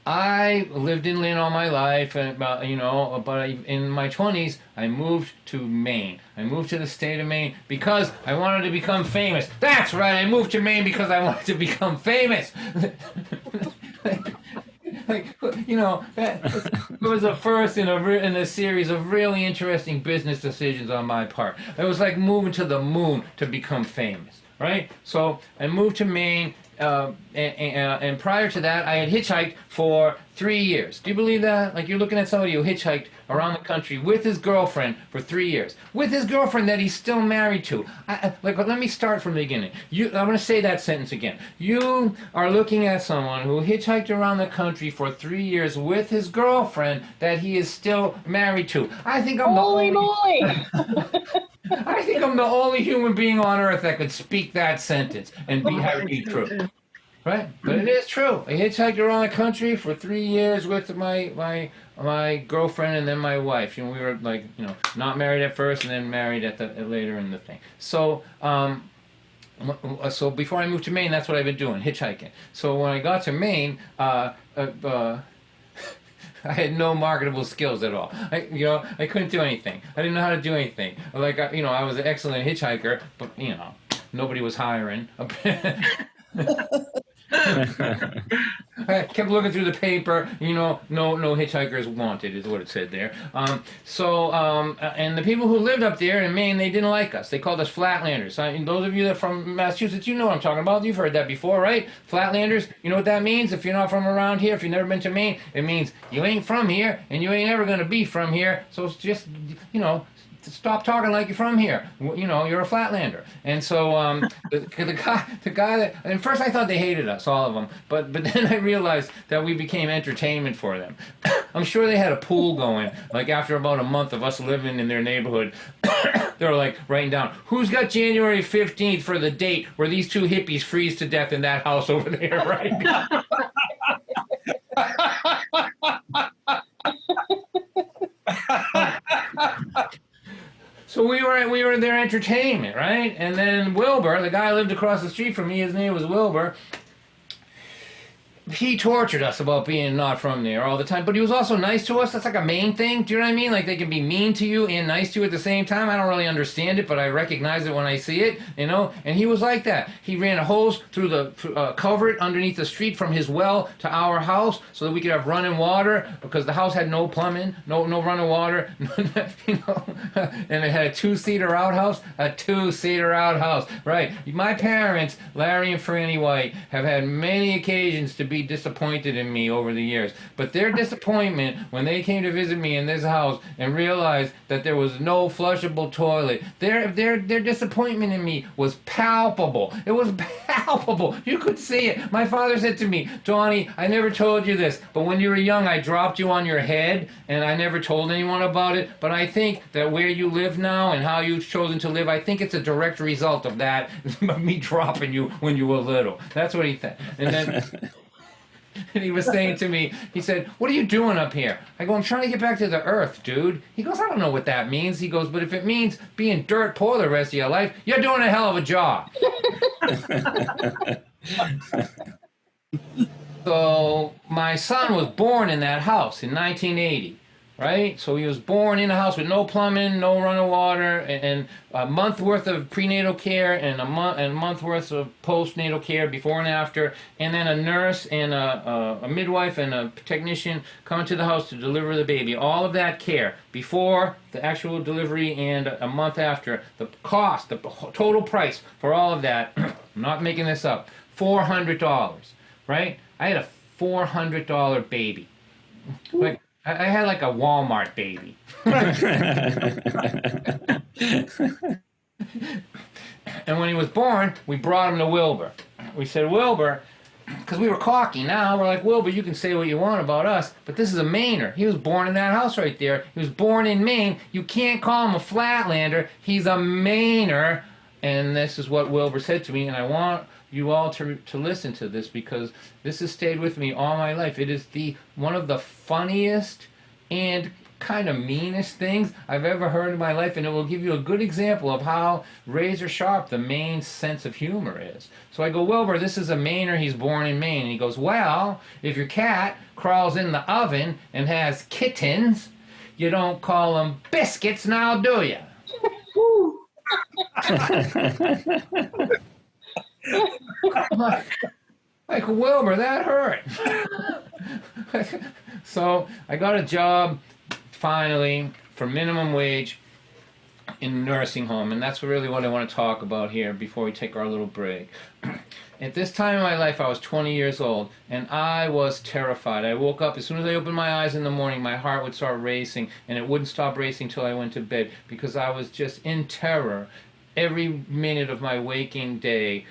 I lived in Lynn all my life, and but in my 20s, I moved to Maine. I moved to the state of Maine because I wanted to become famous. That's right, I moved to Maine because I wanted to become famous. like that was the first in a series of really interesting business decisions on my part. It was like moving to the moon to become famous, right? So I moved to Maine, and prior to that, I had hitchhiked for 3 years. Do you believe that? Like, you're looking at somebody who hitchhiked around the country with his girlfriend for 3 years, with his girlfriend that he's still married to. Let me start from the beginning. I'm going to say that sentence again. You are looking at someone who hitchhiked around the country for 3 years with his girlfriend that he is still married to. I think I'm the Holy only. moly! I think I'm the only human being on earth that could speak that sentence and have it be true. Right? But it is true. I hitchhiked around the country for 3 years with my girlfriend and then my wife. We were like, not married at first and then married at the later in the thing. So before I moved to Maine, that's what I've been doing, hitchhiking. So when I got to Maine, I had no marketable skills at all. I couldn't do anything. I didn't know how to do anything. I was an excellent hitchhiker, but nobody was hiring. I kept looking through the paper. No hitchhikers wanted is what it said there. And the people who lived up there in Maine, they didn't like us. They called us Flatlanders. Those of you that are from Massachusetts, you know what I'm talking about. You've heard that before, right? Flatlanders. You know what that means? If you're not from around here, if you've never been to Maine, it means you ain't from here and you ain't ever gonna be from here. So it's just stop talking like you're from here. You're a Flatlander. And so the guy that, and first I thought they hated us, all of them, but then I realized that we became entertainment for them. I'm sure they had a pool going. Like, after about a month of us living in their neighborhood, they were like writing down, who's got January 15th for the date where these two hippies freeze to death in that house over there, right? So we were their entertainment, right? And then Wilbur, the guy who lived across the street from me, his name was Wilbur. He tortured us about being not from there all the time, but he was also nice to us. That's like a Maine thing. Do you know what I mean? Like, they can be mean to you and nice to you at the same time. I don't really understand it, but I recognize it when I see it, And he was like that. He ran a hose through the culvert underneath the street from his well to our house so that we could have running water, because the house had no plumbing, no running water, and it had a two-seater outhouse, right? My parents, Larry and Franny White, have had many occasions to be disappointed in me over the years. But their disappointment when they came to visit me in this house and realized that there was no flushable toilet, their disappointment in me was palpable. It was palpable. You could see it. My father said to me, Donnie, I never told you this, but when you were young, I dropped you on your head, and I never told anyone about it. But I think that where you live now and how you've chosen to live, I think it's a direct result of that, me dropping you when you were little. That's what he said. And then and he was saying to me, he said, what are you doing up here? I go, I'm trying to get back to the earth, dude. He goes, I don't know what that means. He goes, but if it means being dirt poor the rest of your life, you're doing a hell of a job. So my son was born in that house in 1980. Right? So he was born in a house with no plumbing, no running water, and a month worth of prenatal care and a month worth of postnatal care before and after, and then a nurse and a midwife and a technician coming to the house to deliver the baby. All of that care before the actual delivery and a month after. The cost, the total price for all of that, I'm not making this up, $400, right? I had a $400 baby. Like, I had like a Walmart baby. And when he was born, we brought him to Wilbur. We said, Wilbur, because we were cocky now, we're like, Wilbur, you can say what you want about us, but this is a Mainer. He was born in that house right there. He was born in Maine. You can't call him a Flatlander. He's a Mainer. And this is what Wilbur said to me, and I want you all to listen to this, because this has stayed with me all my life. It is one of the funniest and kind of meanest things I've ever heard in my life, and it will give you a good example of how razor sharp the Maine sense of humor is. So I go, Wilbur, this is a Mainer, he's born in Maine. And he goes, well, if your cat crawls in the oven and has kittens, you don't call them biscuits now, do you? like, Wilbur, that hurt. So I got a job finally for minimum wage in a nursing home, and that's really what I want to talk about here before we take our little break. At this time in my life, I was 20 years old, and I was terrified. I woke up, as soon as I opened my eyes in the morning, my heart would start racing, and it wouldn't stop racing till I went to bed, because I was just in terror every minute of my waking day,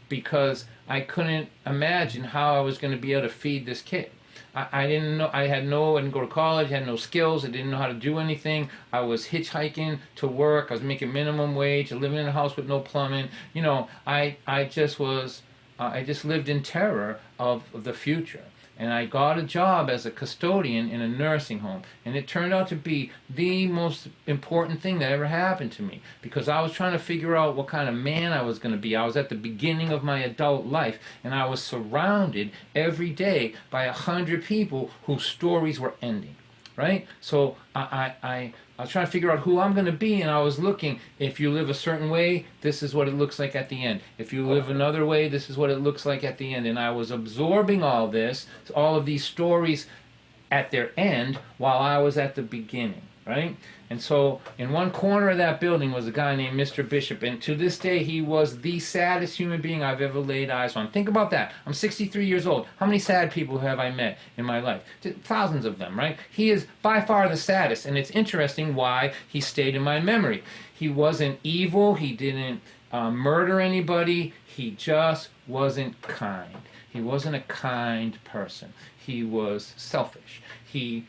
because I couldn't imagine how I was going to be able to feed this kid. I didn't know. I didn't go to college. I had no skills. I didn't know how to do anything. I was hitchhiking to work. I was making minimum wage. Living in a house with no plumbing. You know, I just was. I just lived in terror of the future. And I got a job as a custodian in a nursing home, and it turned out to be the most important thing that ever happened to me, because I was trying to figure out what kind of man I was going to be. I was at the beginning of my adult life, and I was surrounded every day by 100 people whose stories were ending. Right? So I was trying to figure out who I'm going to be, and I was looking, if you live a certain way, this is what it looks like at the end. If you live another way, this is what it looks like at the end. And I was absorbing all this, all of these stories at their end, while I was at the beginning. Right? And so in one corner of that building was a guy named Mr. Bishop, and to this day he was the saddest human being I've ever laid eyes on. Think about that. I'm 63 years old. How many sad people have I met in my life? Thousands of them, right? He is by far the saddest, and it's interesting why he stayed in my memory. He wasn't evil. He didn't murder anybody. He just wasn't kind. He wasn't a kind person. He was selfish. He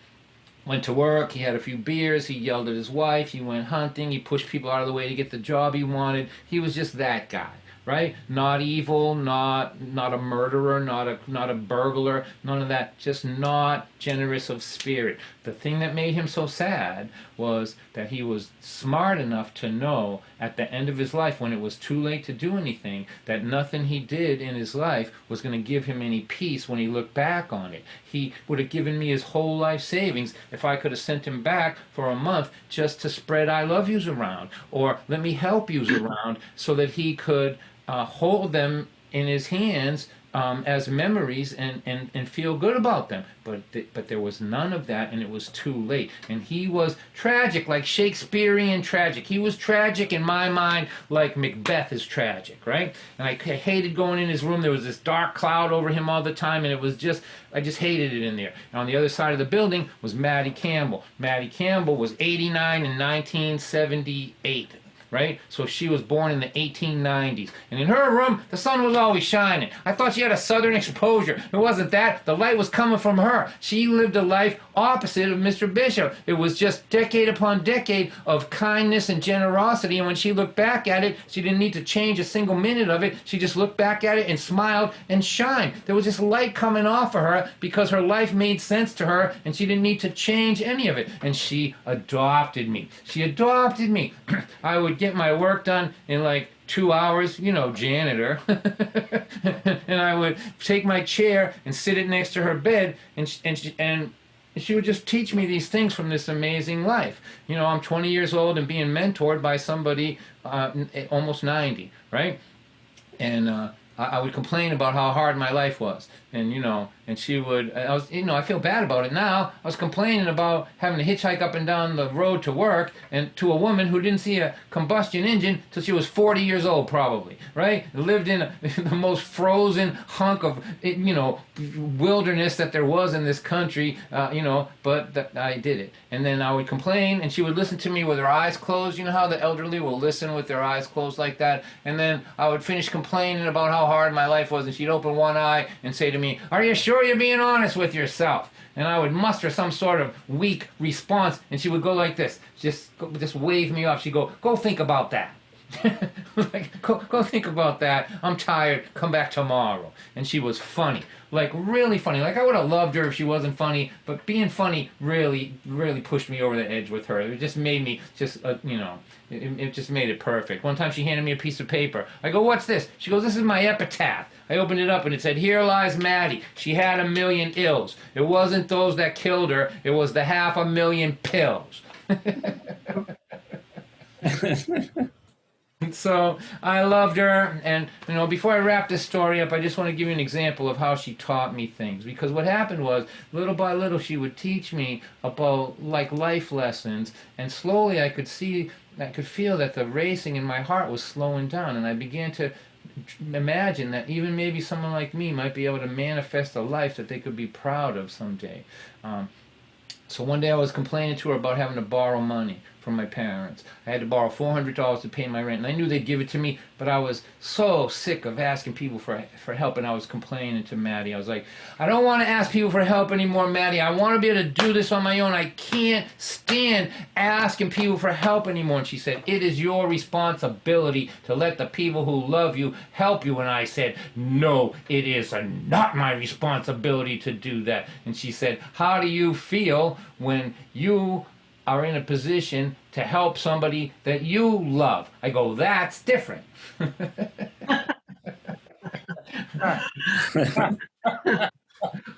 went to work, he had a few beers, he yelled at his wife, he went hunting, he pushed people out of the way to get the job he wanted. He was just that guy, right? Not evil, not a murderer, not a burglar, none of that, just not generous of spirit. The thing that made him so sad was that he was smart enough to know at the end of his life, when it was too late to do anything, that nothing he did in his life was going to give him any peace when he looked back on it. He would have given me his whole life savings if I could have sent him back for a month just to spread I love yous around, or let me help yous around, so that he could hold them in his hands as memories and feel good about them. But there was none of that, and it was too late. And he was tragic, like Shakespearean tragic. He was tragic in my mind like Macbeth is tragic, right? And I hated going in his room. There was this dark cloud over him all the time, and it was just, I just hated it in there. And on the other side of the building was Maddie Campbell. Maddie Campbell was 89 in 1978. Right? So she was born in the 1890s. And in her room, the sun was always shining. I thought she had a southern exposure. It wasn't that. The light was coming from her. She lived a life opposite of Mr. Bishop. It was just decade upon decade of kindness and generosity. And when she looked back at it, she didn't need to change a single minute of it. She just looked back at it and smiled and shined. There was just light coming off of her because her life made sense to her, and she didn't need to change any of it. And she adopted me. She adopted me. I would get my work done in like 2 hours, you know, janitor. And I would take my chair and sit it next to her bed, and she would just teach me these things from this amazing life. You know, I'm 20 years old and being mentored by somebody almost 90, right? And I would complain about how hard my life was. And, you know, and she would, I feel bad about it now. I was complaining about having to hitchhike up and down the road to work, and to a woman who didn't see a combustion engine till she was 40 years old, probably, right? Lived in the most frozen hunk of, wilderness that there was in this country, but I did it. And then I would complain, and she would listen to me with her eyes closed. You know how the elderly will listen with their eyes closed like that? And then I would finish complaining about how hard my life was, and she'd open one eye and say to me, "Are you sure you're being honest with yourself?" And I would muster some sort of weak response, and she would go like this, just wave me off. She'd go think about that. Like, go think about that. I'm tired. Come back tomorrow. And she was funny, like really funny. Like I would have loved her if she wasn't funny, but being funny really, really pushed me over the edge with her. It just made me just, it just made it perfect. One time she handed me a piece of paper. I go, "What's this?" She goes, "This is my epitaph." I opened it up and it said, "Here lies Maddie. She had 1,000,000 ills. It wasn't those that killed her. It was the 500,000 pills." So I loved her, and before I wrap this story up, I just want to give you an example of how she taught me things. Because what happened was, little by little, she would teach me about like life lessons, and slowly I could feel that the racing in my heart was slowing down, and I began to imagine that even maybe someone like me might be able to manifest a life that they could be proud of someday. So one day I was complaining to her about having to borrow money from my parents. I had to borrow $400 to pay my rent, and I knew they'd give it to me, but I was so sick of asking people for help, and I was complaining to Maddie. I was like, "I don't want to ask people for help anymore, Maddie. I want to be able to do this on my own. I can't stand asking people for help anymore." And she said, "It is your responsibility to let the people who love you help you." And I said, "No, it is not my responsibility to do that." And she said, "How do you feel when you are in a position to help somebody that you love?" I go, "That's different."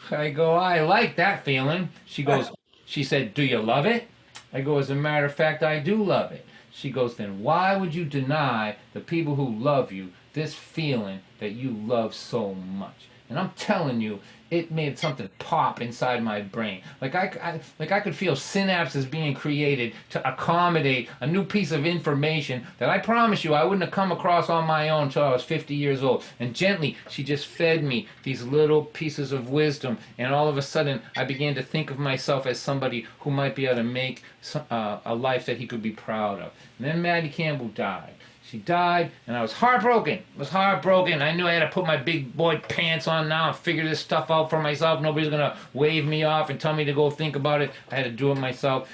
I go, "I like that feeling." She said, "Do you love it?" I go, "As a matter of fact, I do love it." She goes, "Then why would you deny the people who love you this feeling that you love so much?" And I'm telling you, it made something pop inside my brain. Like I could feel synapses being created to accommodate a new piece of information that I promise you I wouldn't have come across on my own until I was 50 years old. And gently, she just fed me these little pieces of wisdom. And all of a sudden, I began to think of myself as somebody who might be able to make a life that he could be proud of. And then Maddie Campbell died. She died, and I was heartbroken. I was heartbroken. I knew I had to put my big boy pants on now and figure this stuff out for myself. Nobody's going to wave me off and tell me to go think about it. I had to do it myself.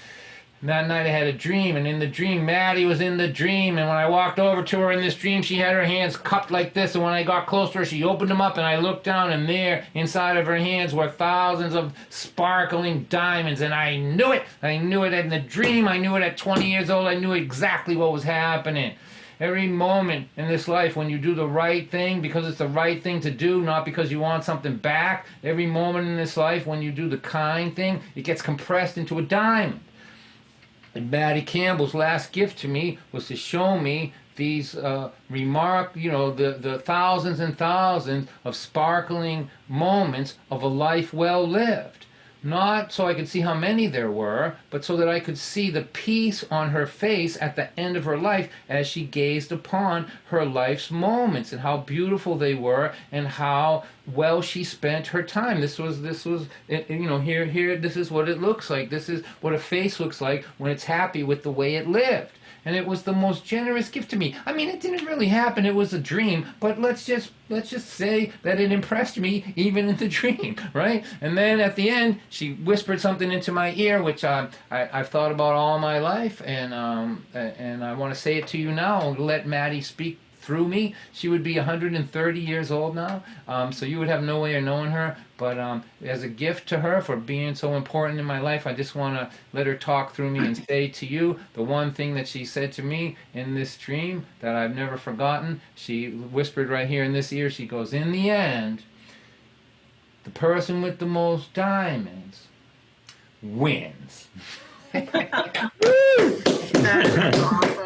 And that night I had a dream, and in the dream, Maddie was in the dream, and when I walked over to her in this dream, she had her hands cupped like this, and when I got close to her, she opened them up, and I looked down, and there, inside of her hands, were thousands of sparkling diamonds, and I knew it! I knew it in the dream, I knew it at 20 years old, I knew exactly what was happening. Every moment in this life when you do the right thing because it's the right thing to do, not because you want something back, every moment in this life when you do the kind thing, it gets compressed into a diamond. And Maddie Campbell's last gift to me was to show me these the thousands and thousands of sparkling moments of a life well lived. Not so I could see how many there were, but so that I could see the peace on her face at the end of her life as she gazed upon her life's moments and how beautiful they were and how well she spent her time. This was here this is what it looks like. This is what a face looks like when it's happy with the way it lived. And it was the most generous gift to me. I mean, it didn't really happen. It was a dream, but let's just say that it impressed me even in the dream, right? And then at the end, she whispered something into my ear, which I've thought about all my life, and I want to say it to you now. Let Maddie speak through me. She would be 130 years old now, so you would have no way of knowing her. But as a gift to her for being so important in my life, I just want to let her talk through me and say to you the one thing that she said to me in this dream that I've never forgotten. She whispered right here in this ear. She goes, "In the end, the person with the most diamonds wins." Woo! That is awesome.